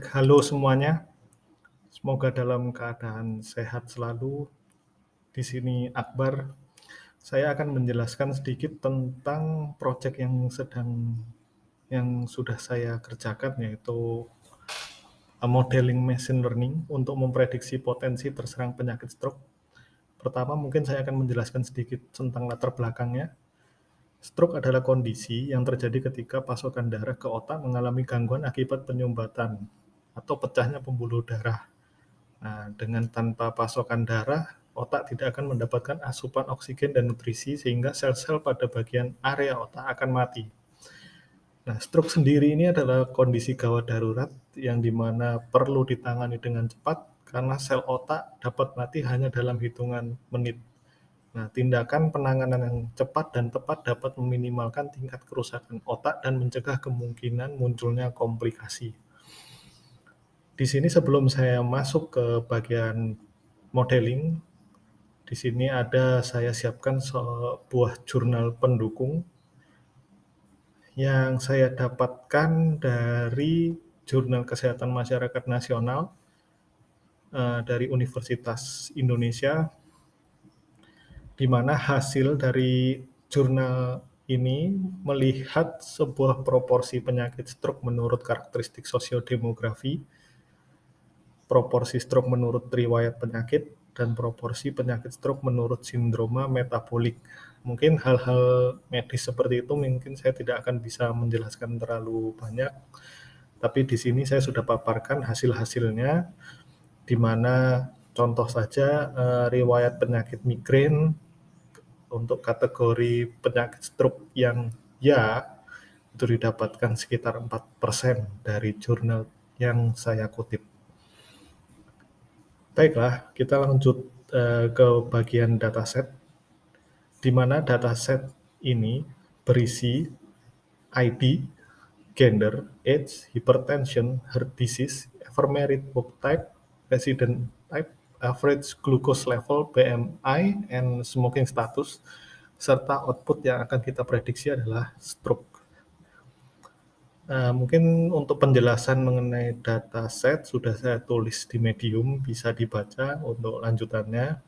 halo semuanya. Semoga dalam keadaan sehat selalu. Di sini Akbar. Saya akan menjelaskan sedikit tentang proyek yang sudah saya kerjakan, yaitu modeling machine learning untuk memprediksi potensi terserang penyakit stroke. Pertama, mungkin saya akan menjelaskan sedikit tentang latar belakangnya. Stroke adalah kondisi yang terjadi ketika pasokan darah ke otak mengalami gangguan akibat penyumbatan atau pecahnya pembuluh darah. Nah, dengan tanpa pasokan darah, otak tidak akan mendapatkan asupan oksigen dan nutrisi sehingga sel-sel pada bagian area otak akan mati. Nah, stroke sendiri ini adalah kondisi gawat darurat yang dimana perlu ditangani dengan cepat karena sel otak dapat mati hanya dalam hitungan menit. Nah, tindakan penanganan yang cepat dan tepat dapat meminimalkan tingkat kerusakan otak dan mencegah kemungkinan munculnya komplikasi. Di sini sebelum saya masuk ke bagian modeling, di sini saya siapkan sebuah jurnal pendukung yang saya dapatkan dari Jurnal Kesehatan Masyarakat Nasional dari Universitas Indonesia, di mana hasil dari jurnal ini melihat sebuah proporsi penyakit stroke menurut karakteristik sosiodemografi, proporsi stroke menurut riwayat penyakit, dan proporsi penyakit stroke menurut sindroma metabolik. Mungkin hal-hal medis seperti itu mungkin saya tidak akan bisa menjelaskan terlalu banyak, tapi di sini saya sudah paparkan hasil-hasilnya, di mana contoh saja riwayat penyakit migrain untuk kategori penyakit stroke yang itu didapatkan sekitar 4% dari jurnal yang saya kutip. Baiklah, kita lanjut ke bagian dataset, di mana dataset ini berisi ID, gender, age, hypertension, heart disease, ever married, work type, resident type, average glucose level, BMI, and smoking status, serta output yang akan kita prediksi adalah stroke. Mungkin untuk penjelasan mengenai dataset sudah saya tulis di Medium, bisa dibaca untuk lanjutannya.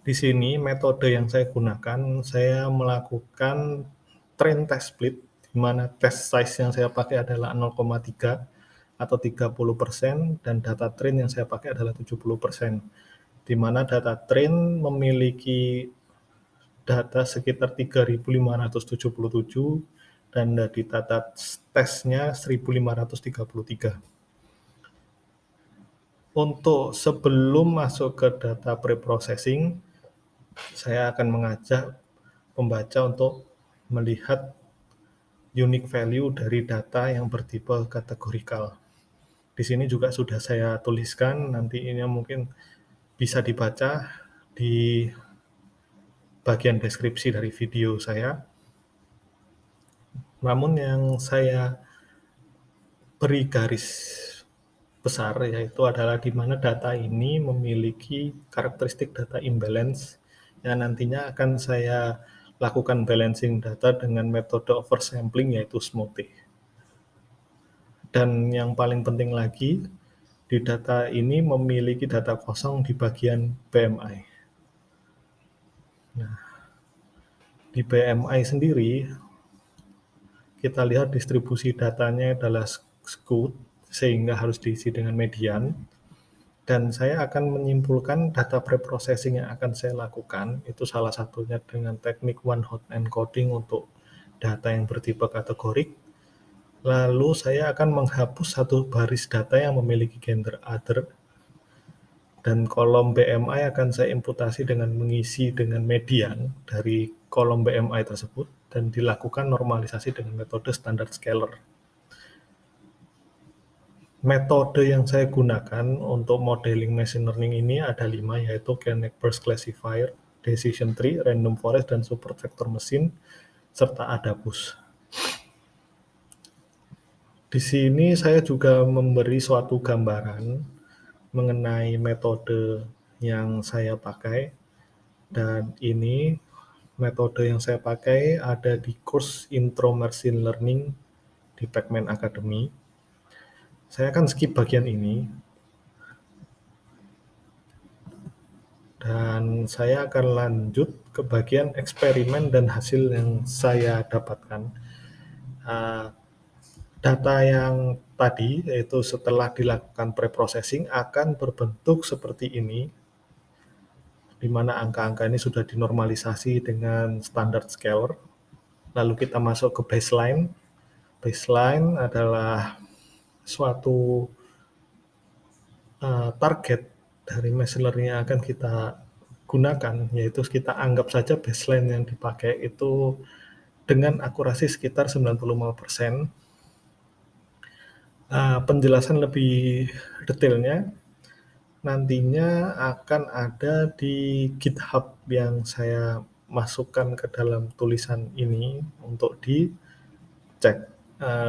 Di sini metode yang saya gunakan, saya melakukan train test split, di mana test size yang saya pakai adalah 0,3 atau 30%, dan data train yang saya pakai adalah 70%, di mana data train memiliki data sekitar 3.577 dan dari data tesnya 1.533. Untuk sebelum masuk ke data preprocessing, saya akan mengajak pembaca untuk melihat unique value dari data yang bertipe kategorikal. Di sini juga sudah saya tuliskan, nanti ini mungkin bisa dibaca di bagian deskripsi dari video saya. Namun yang saya beri garis besar yaitu adalah di mana data ini memiliki karakteristik data imbalance yang nantinya akan saya lakukan balancing data dengan metode oversampling yaitu SMOTE. Dan yang paling penting lagi, di data ini memiliki data kosong di bagian BMI. Nah, di BMI sendiri kita lihat distribusi datanya adalah skewed, sehingga harus diisi dengan median. Dan saya akan menyimpulkan data preprocessing yang akan saya lakukan, itu salah satunya dengan teknik one-hot encoding untuk data yang bertipe kategorik. Lalu saya akan menghapus satu baris data yang memiliki gender other, dan kolom BMI akan saya imputasi dengan mengisi dengan median dari kolom BMI tersebut, dan dilakukan normalisasi dengan metode standard scalar. Metode yang saya gunakan untuk modeling machine learning ini ada 5, yaitu Kenneck-Burst Classifier, Decision Tree, Random Forest, dan Support Vector Machine, serta ADAPUS. Di sini saya juga memberi suatu gambaran mengenai metode yang saya pakai, dan ini metode yang saya pakai ada di course Intro Machine Learning di Pacman Academy. Saya akan skip bagian ini dan saya akan lanjut ke bagian eksperimen dan hasil yang saya dapatkan. Data yang tadi, yaitu setelah dilakukan pre-processing, akan berbentuk seperti ini, di mana angka-angka ini sudah dinormalisasi dengan standard scalar. Lalu kita masuk ke baseline. Baseline adalah suatu target dari machine learning yang akan kita gunakan, yaitu kita anggap saja baseline yang dipakai itu dengan akurasi sekitar 95%. Penjelasan lebih detailnya nantinya akan ada di GitHub yang saya masukkan ke dalam tulisan ini untuk dicek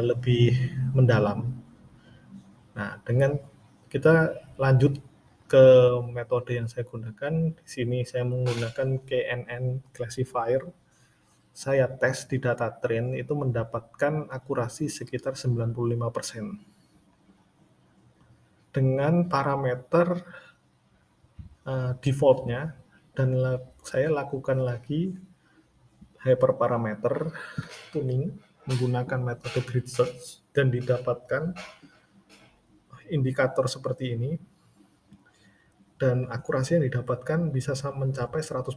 lebih mendalam. Nah, dengan kita lanjut ke metode yang saya gunakan, di sini saya menggunakan KNN classifier. Saya tes di data train itu mendapatkan akurasi sekitar 95%. Dengan parameter defaultnya, dan saya lakukan lagi hyperparameter tuning menggunakan metode grid search dan didapatkan indikator seperti ini, dan akurasi yang didapatkan bisa mencapai 100%.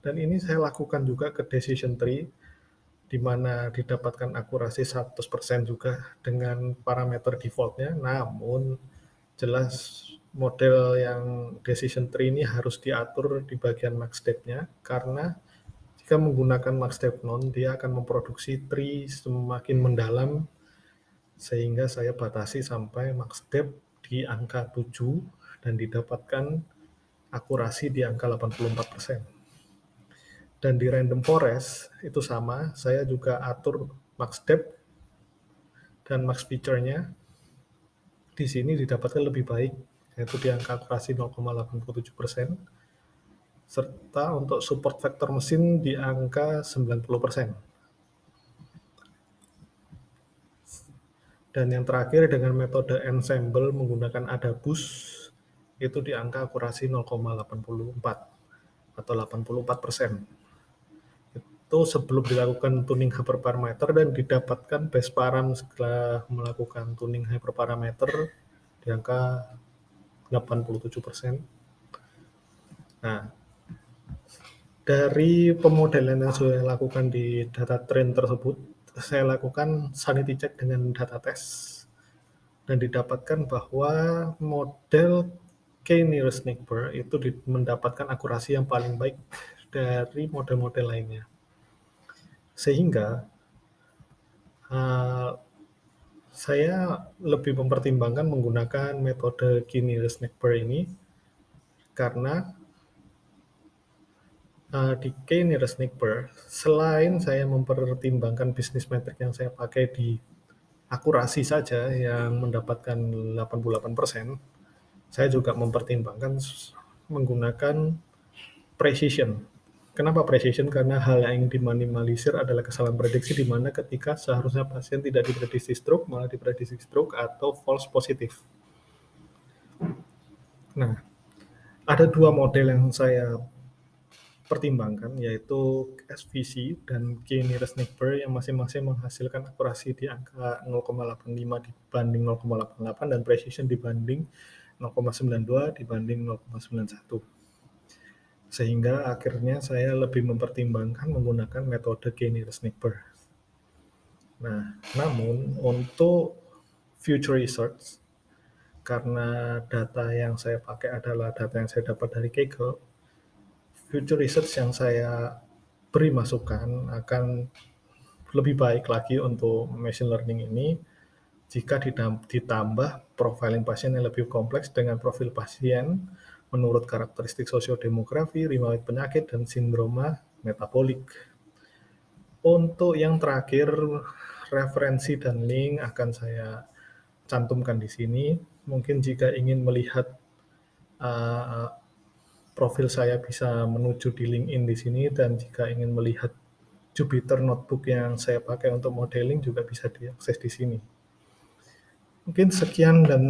Dan ini saya lakukan juga ke decision tree, di mana didapatkan akurasi 100% juga dengan parameter defaultnya, namun jelas model yang decision tree ini harus diatur di bagian max depth-nya, karena jika menggunakan max depth node, dia akan memproduksi tree semakin mendalam, sehingga saya batasi sampai max depth di angka 7 dan didapatkan akurasi di angka 84%. Dan di random forest itu sama, saya juga atur max depth dan max feature-nya. Di sini didapatkan lebih baik, yaitu di angka akurasi 0,87%, serta untuk support vektor mesin di angka 90%. Dan yang terakhir dengan metode ensemble menggunakan AdaBoost, itu di angka akurasi 0,84 atau 84%. Itu sebelum dilakukan tuning hyperparameter dan didapatkan base param setelah melakukan tuning hyperparameter di angka 87%. Nah, dari pemodelan yang saya lakukan di data train tersebut, saya lakukan sanity check dengan data test, dan didapatkan bahwa model k-nearest neighbor itu mendapatkan akurasi yang paling baik dari model-model lainnya. Sehingga saya lebih mempertimbangkan menggunakan metode k-nearest neighbor ini, karena di k-nearest neighbor, selain saya mempertimbangkan bisnis metrik yang saya pakai di akurasi saja yang mendapatkan 88%, saya juga mempertimbangkan menggunakan precision. Kenapa precision? Karena hal yang ingin diminimalisir adalah kesalahan prediksi, di mana ketika seharusnya pasien tidak diprediksi stroke, malah diprediksi stroke atau false positif. Nah, ada dua model yang saya pertimbangkan, yaitu SVC dan k-nearest neighbor, yang masing-masing menghasilkan akurasi di angka 0,85 dibanding 0,88 dan precision dibanding 0,92 dibanding 0,91. Sehingga akhirnya saya lebih mempertimbangkan menggunakan metode k-nearest neighbor. Nah, namun untuk future research, karena data yang saya pakai adalah data yang saya dapat dari Kaggle, future research yang saya beri masukan akan lebih baik lagi untuk machine learning ini jika ditambah profiling pasien yang lebih kompleks dengan profil pasien menurut karakteristik sosiodemografi, riwayat penyakit, dan sindroma metabolik. Untuk yang terakhir, referensi dan link akan saya cantumkan di sini. Mungkin jika ingin melihat profil saya bisa menuju di LinkedIn di sini, dan jika ingin melihat Jupyter Notebook yang saya pakai untuk modeling juga bisa diakses di sini. Mungkin sekian dan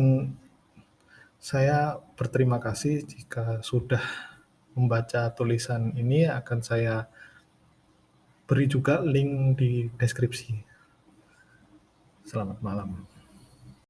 saya berterima kasih jika sudah membaca tulisan ini, akan saya beri juga link di deskripsi. Selamat malam.